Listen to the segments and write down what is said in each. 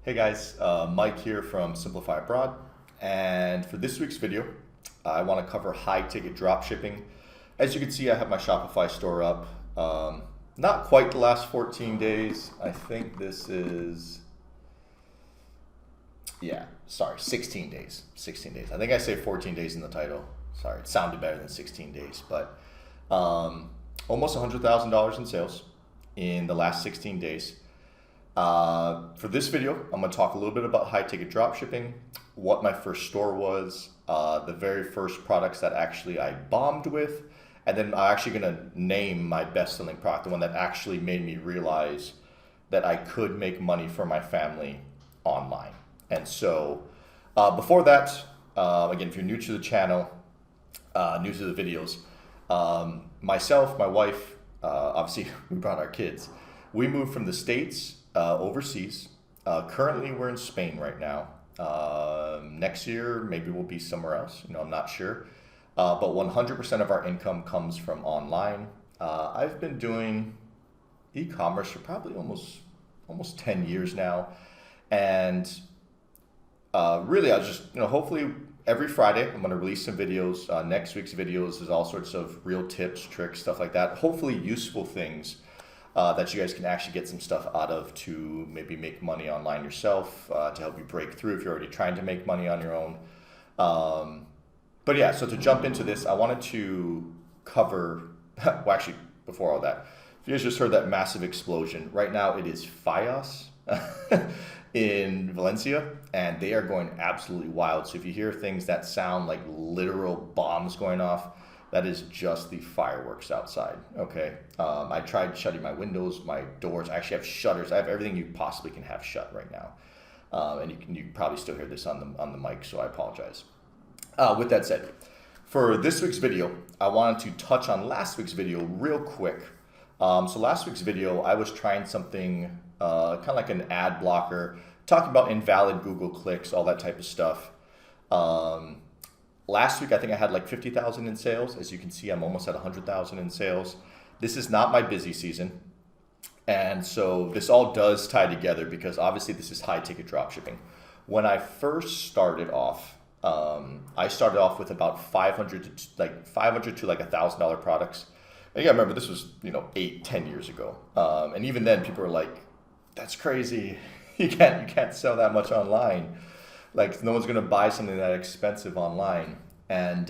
Hey guys, Mike here from Simplify Abroad, and for this week's video, I want to cover high ticket dropshipping. As you can see, I have my Shopify store up. Not quite the last 14 days. I think this is, 16 days. 16 days. I think I say 14 days in the title. Sorry, it sounded better than 16 days, but almost $100,000 in sales in the last 16 days. For this video, I'm going to talk a little bit about high ticket dropshipping, what my first store was, the very first products that actually I bombed with, and then I'm actually going to name my best selling product, the one that actually made me realize that I could make money for my family online. And so before that, again, if you're new to the channel, new to the videos, myself, my wife, obviously we brought our kids. We moved from the States overseas. Currently we're in Spain right now. Next year maybe we'll be somewhere else, I'm not sure. But 100% of our income comes from online. I've been doing e-commerce for probably almost 10 years now. And really I was just, hopefully every Friday I'm going to release some videos. Next week's videos is all sorts of real tips, tricks, stuff like that. Hopefully useful things that you guys can actually get some stuff out of to maybe make money online yourself, to help you break through if you're already trying to make money on your own. But yeah, so to jump into this, I wanted to cover, well actually before all that, if you guys just heard that massive explosion, right now it is Fios in Valencia, and they are going absolutely wild. So if you hear things that sound like literal bombs going off, that is just the fireworks outside, okay? I tried shutting my windows, my doors. I actually have shutters. I have everything you possibly can have shut right now. And you can probably still hear this on the mic, so I apologize. With that said, for this week's video, I wanted to touch on last week's video real quick. So last week's video, I was trying something kind of like an ad blocker, talking about invalid Google clicks, all that type of stuff. Last week, I think I had like 50,000 in sales. As you can see, I'm almost at 100,000 in sales. This is not my busy season. And so this all does tie together because obviously this is high ticket dropshipping. When I first started off, I started off with about 500 to like $1,000 products. And you gotta remember, this was, 8-10 years ago. And even then people were like, that's crazy. You can't sell that much online. Like no one's gonna buy something that expensive online. And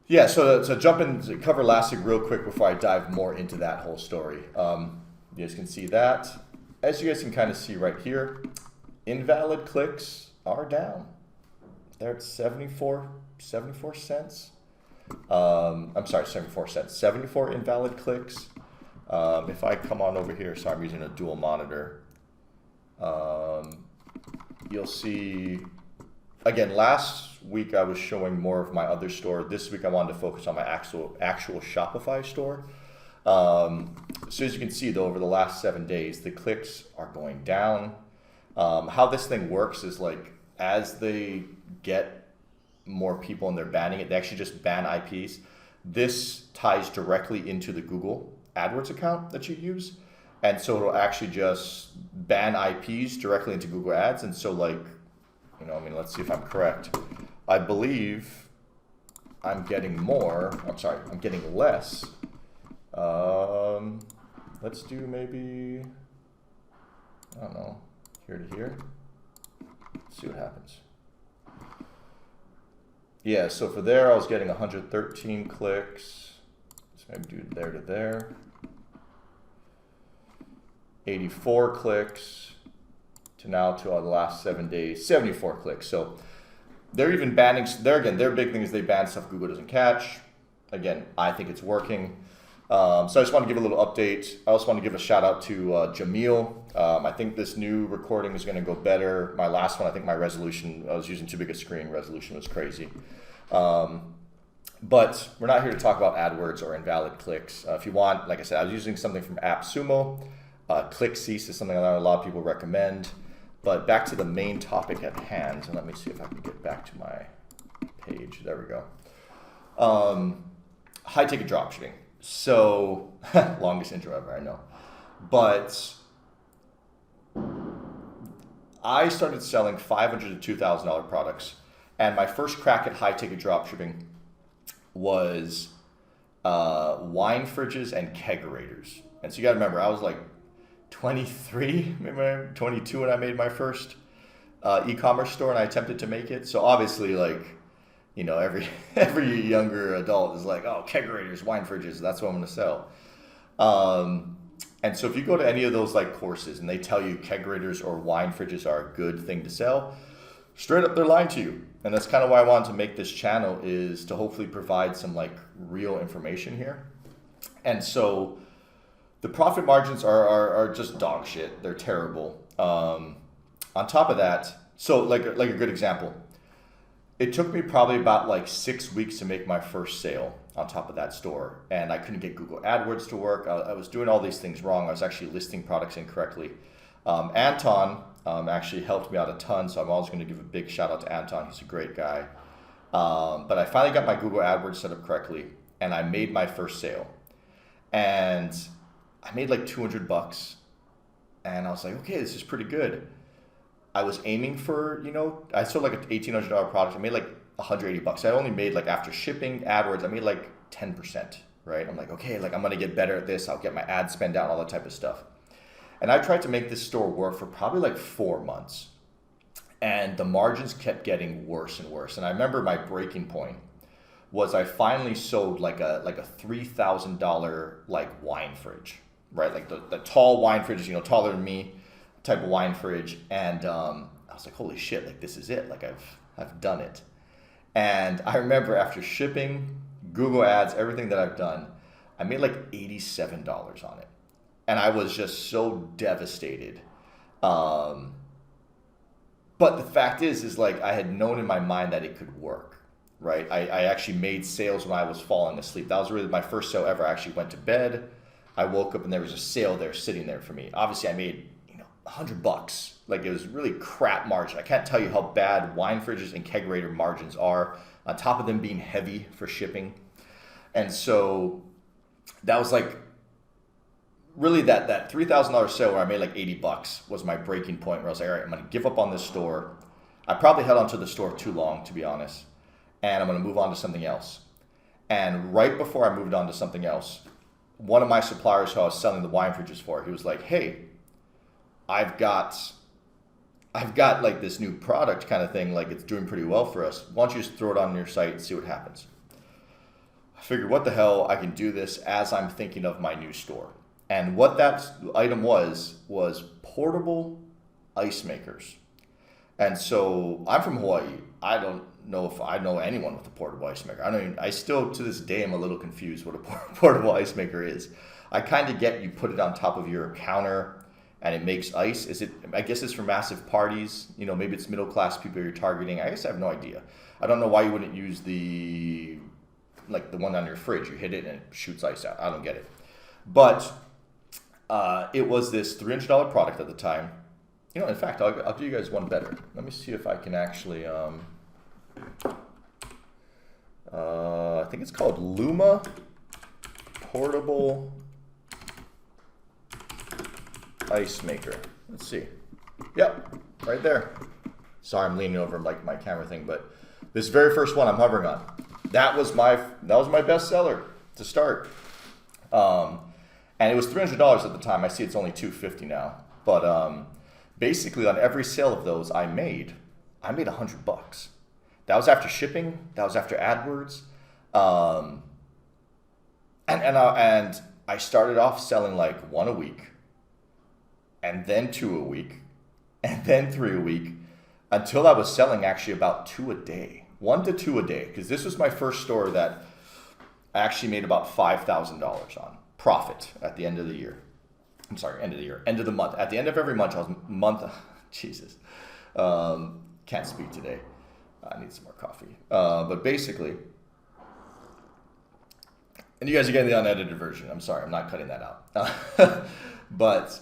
yeah, so to jump in, to cover last week real quick before I dive more into that whole story. You guys can see that. As you guys can kind of see right here, invalid clicks are down. They're at 74 cents. I'm sorry, 74 cents. 74 invalid clicks. If I come on over here, sorry, I'm using a dual monitor. You'll see, again, last week I was showing more of my other store. This week I wanted to focus on my actual Shopify store. So as you can see though, over the last 7 days, the clicks are going down. How this thing works is like, as they get more people and they're banning it, they actually just ban IPs. This ties directly into the Google AdWords account that you use. And so it'll actually just ban IPs directly into Google Ads. And so like, let's see if I'm correct. I believe I'm getting I'm getting less. Let's do maybe, I don't know, here to here. Let's see what happens. Yeah, so for there I was getting 113 clicks. Let's maybe do there to there. 84 clicks to now to the last 7 days, 74 clicks. So they're even banning, their big thing is they ban stuff Google doesn't catch. Again, I think it's working. So I just want to give a little update. I also want to give a shout out to Jamil. I think this new recording is going to go better. My last one, I think my resolution, I was using too big a screen, resolution was crazy. But we're not here to talk about AdWords or invalid clicks. If you want, like I said, I was using something from AppSumo. Click cease is something that a lot of people recommend. But back to the main topic at hand. And let me see if I can get back to my page. There we go. High ticket dropshipping. So, longest intro ever, I know. But I started selling $500 to $2,000 products, and my first crack at high ticket dropshipping was wine fridges and kegerators. And so you got to remember, I was like 23, maybe 22 when I made my first e-commerce store, and I attempted to make it. So obviously, like, you know, every younger adult is like, oh, kegerators, wine fridges, that's what I'm going to sell. And so if you go to any of those like courses and they tell you kegerators or wine fridges are a good thing to sell, straight up they're lying to you. And that's kind of why I wanted to make this channel, is to hopefully provide some like real information here. And so the profit margins are just dog shit. They're terrible. On top of that, so like a good example, it took me probably about like 6 weeks to make my first sale on top of that store. And I couldn't get Google AdWords to work. I was doing all these things wrong. I was actually listing products incorrectly. Anton actually helped me out a ton, so I'm always going to give a big shout out to Anton. He's a great guy. But I finally got my Google AdWords set up correctly, and I made my first sale. And I made like $200, and I was like, okay, this is pretty good. I was aiming for, you know, I sold like an $1,800 product. I made like $180. I only made, like, after shipping, AdWords, I made like 10%, right? I'm like, okay, like I'm going to get better at this. I'll get my ad spend down, all that type of stuff. And I tried to make this store work for probably like 4 months, and the margins kept getting worse and worse. And I remember my breaking point was I finally sold like a $3,000 like wine fridge, right? Like the tall wine fridges, you know, taller than me type of wine fridge. And I was like, holy shit, like this is it. Like I've done it. And I remember after shipping, Google ads, everything that I've done, I made like $87 on it. And I was just so devastated. But the fact is like I had known in my mind that it could work, right? I actually made sales when I was falling asleep. That was really my first sale ever. I actually went to bed. I woke up and there was a sale there sitting there for me. Obviously I made, you know, $100. Like it was really crap margin. I can't tell you how bad wine fridges and kegerator margins are, on top of them being heavy for shipping. And so that was like, really that $3,000 sale where I made like $80 was my breaking point, where I was like, all right, I'm going to give up on this store. I probably held onto the store too long, to be honest, and I'm going to move on to something else. And right before I moved on to something else, one of my suppliers who I was selling the wine fridges for, he was like, hey, I've got like this new product kind of thing, like it's doing pretty well for us. Why don't you just throw it on your site and see what happens? I figured, what the hell, I can do this as I'm thinking of my new store. And what that item was portable ice makers. And so I'm from Hawaii. I don't know if I know anyone with a portable ice maker. I still to this day am a little confused what a portable ice maker is. I kind of get you put it on top of your counter and it makes ice. I guess it's for massive parties. You know, maybe it's middle class people you're targeting. I guess I have no idea. I don't know why you wouldn't use the one on your fridge. You hit it and it shoots ice out. I don't get it. But it was this $300 product at the time. You know, in fact, I'll do you guys one better. Let me see if I can actually, I think it's called Luma Portable Ice Maker. Let's see. Yep, right there. Sorry, I'm leaning over like my camera thing, but this very first one I'm hovering on, that was my best seller to start. And it was $300 at the time. I see it's only $250 now. But basically on every sale of those I made $100. That was after shipping. That was after AdWords. And I started off selling like one a week, and then two a week, and then three a week, until I was selling actually about 2 a day, 1 to 2 a day. Because this was my first store that I actually made about $5,000 on profit at the end of the year. I'm sorry, end of the year, end of the month. At the end of every month, Jesus, can't speak today. I need some more coffee. But basically, and you guys are getting the unedited version. I'm sorry, I'm not cutting that out. But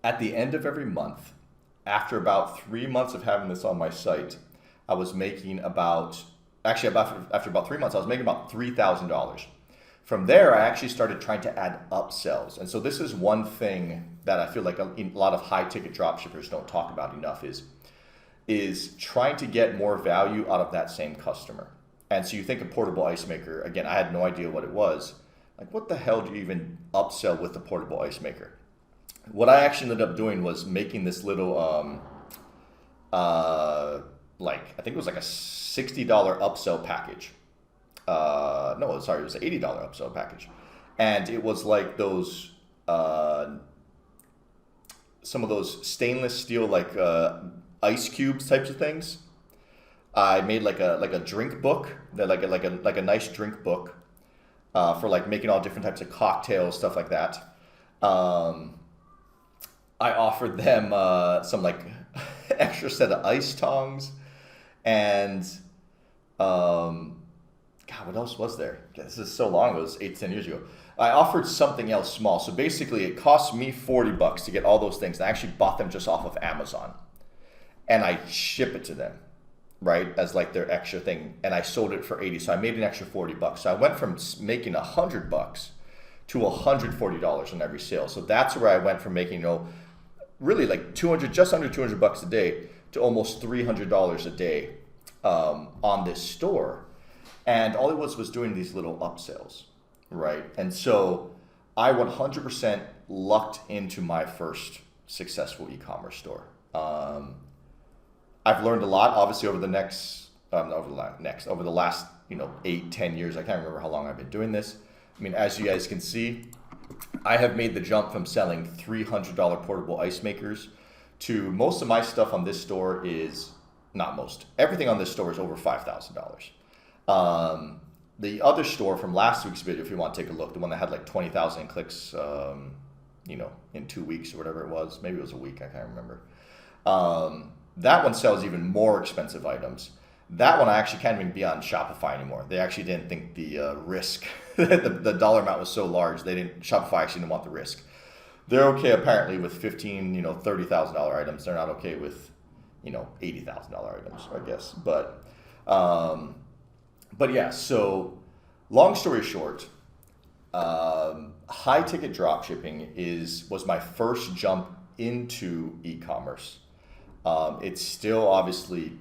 at the end of every month, after about 3 months of having this on my site, I was making after about 3 months, I was making about $3,000. From there, I actually started trying to add upsells. And so this is one thing that I feel like a lot of high ticket dropshippers don't talk about enough is trying to get more value out of that same customer. And so you think a portable ice maker, again, I had no idea what it was. Like, what the hell do you even upsell with the portable ice maker? What I actually ended up doing was making this little, like, I think it was like a $60 upsell package. No, sorry, it was an $80 upsell package. And it was like those, some of those stainless steel, like, ice cubes types of things. I made like a drink book, that like a nice drink book, for like making all different types of cocktails, stuff like that. I offered them some like extra set of ice tongs, and God, what else was there? This is so long ago. It was 8-10 years ago. I offered something else small. So basically, it cost me $40 to get all those things. And I actually bought them just off of Amazon, and I ship it to them, right, as like their extra thing. And I sold it for 80. So I made an extra $40. So I went from making $100 to $140 on every sale. So that's where I went from making, really like 200, just under $200 a day, to almost $300 a day on this store. And all it was doing these little upsells, right? And so I 100% lucked into my first successful e-commerce store. I've learned a lot, obviously, over the last 8-10 years. I can't remember how long I've been doing this. I mean, as you guys can see, I have made the jump from selling $300 portable ice makers to most of my stuff on this store is, not most, everything on this store is over $5,000. The other store from last week's video, if you want to take a look, the one that had like 20,000 clicks, in 2 weeks or whatever it was, maybe it was a week, I can't remember. That one sells even more expensive items. That one I actually can't even be on Shopify anymore. They actually didn't think the risk, the dollar amount was so large, Shopify actually didn't want the risk. They're okay apparently with $15,000, $30,000 items. They're not okay with, $80,000 items, I guess. But yeah, so long story short, high ticket dropshipping was my first jump into e-commerce. It's still obviously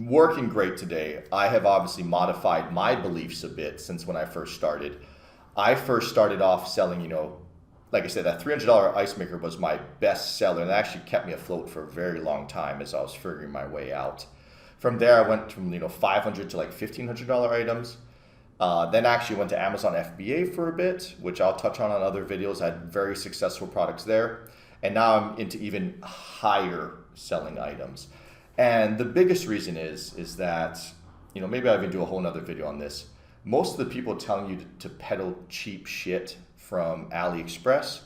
working great today. I have obviously modified my beliefs a bit since when I first started. I first started off selling, like I said, that $300 ice maker was my best seller, and it actually kept me afloat for a very long time as I was figuring my way out. From there, I went from $500 to like $1,500 items. Then actually went to Amazon FBA for a bit, which I'll touch on other videos. I had very successful products there. And now I'm into even higher selling items. And the biggest reason is that, maybe I'll even do a whole nother video on this. Most of the people telling you to peddle cheap shit from AliExpress,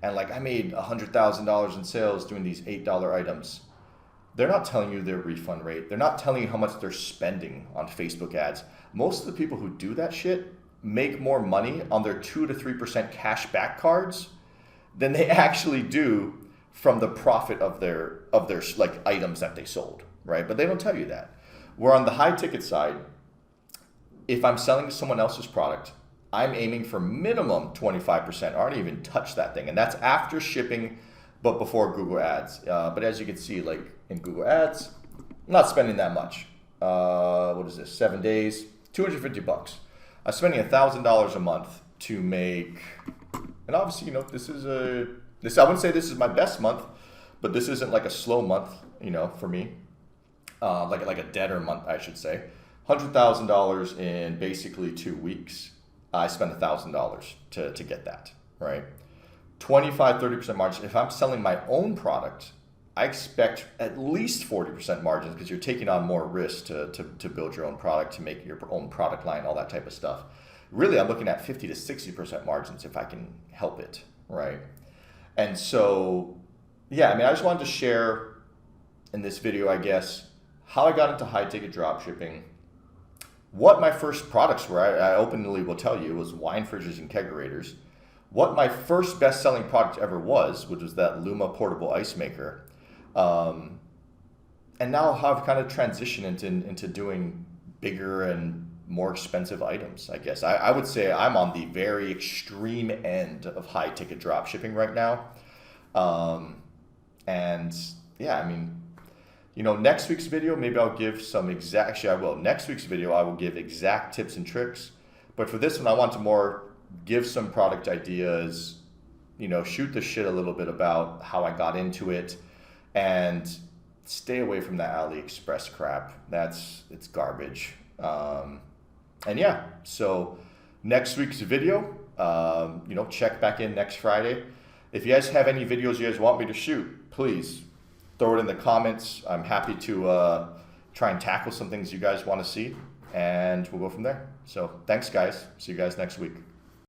and like I made $100,000 in sales doing these $8 items. They're not telling you their refund rate. They're not telling you how much they're spending on Facebook ads. Most of the people who do that shit make more money on their 2 to 3% cash back cards than they actually do from the profit of their like items that they sold, right? But they don't tell you that. Where on the high ticket side, if I'm selling someone else's product, I'm aiming for minimum 25%. I don't even touch that thing. And that's after shipping, but before Google Ads. But as you can see, like in Google Ads, I'm not spending that much. What is this? 7 days, $250. I'm spending $1,000 a month to make, and obviously, I wouldn't say this is my best month, but this isn't like a slow month, for me. Like a deader month, I should say. $100,000 in basically 2 weeks. I spent $1,000 to get that, right? 25-30% margin. If I'm selling my own product, I expect at least 40% margins because you're taking on more risk to build your own product, to make your own product line, all that type of stuff. Really, I'm looking at 50 to 60% margins if I can help it, right? And so, yeah, I just wanted to share in this video, I guess, how I got into high ticket dropshipping, what my first products were. I openly will tell you, it was wine fridges and kegerators. What my first best-selling product ever was, which was that Luma portable ice maker. And now how I've kind of transitioned into doing bigger and more expensive items, I guess. I would say I'm on the very extreme end of high ticket drop shipping right now. And yeah, I mean, next week's video, maybe I'll give some exact, actually I will. Next week's video, I will give exact tips and tricks. But for this one, I want to more give some product ideas, shoot the shit a little bit about how I got into it, and stay away from that AliExpress crap. It's garbage. And yeah, so next week's video, check back in next Friday. If you guys have any videos you guys want me to shoot, please throw it in the comments. I'm happy to try and tackle some things you guys want to see, and we'll go from there. So thanks, guys. See you guys next week.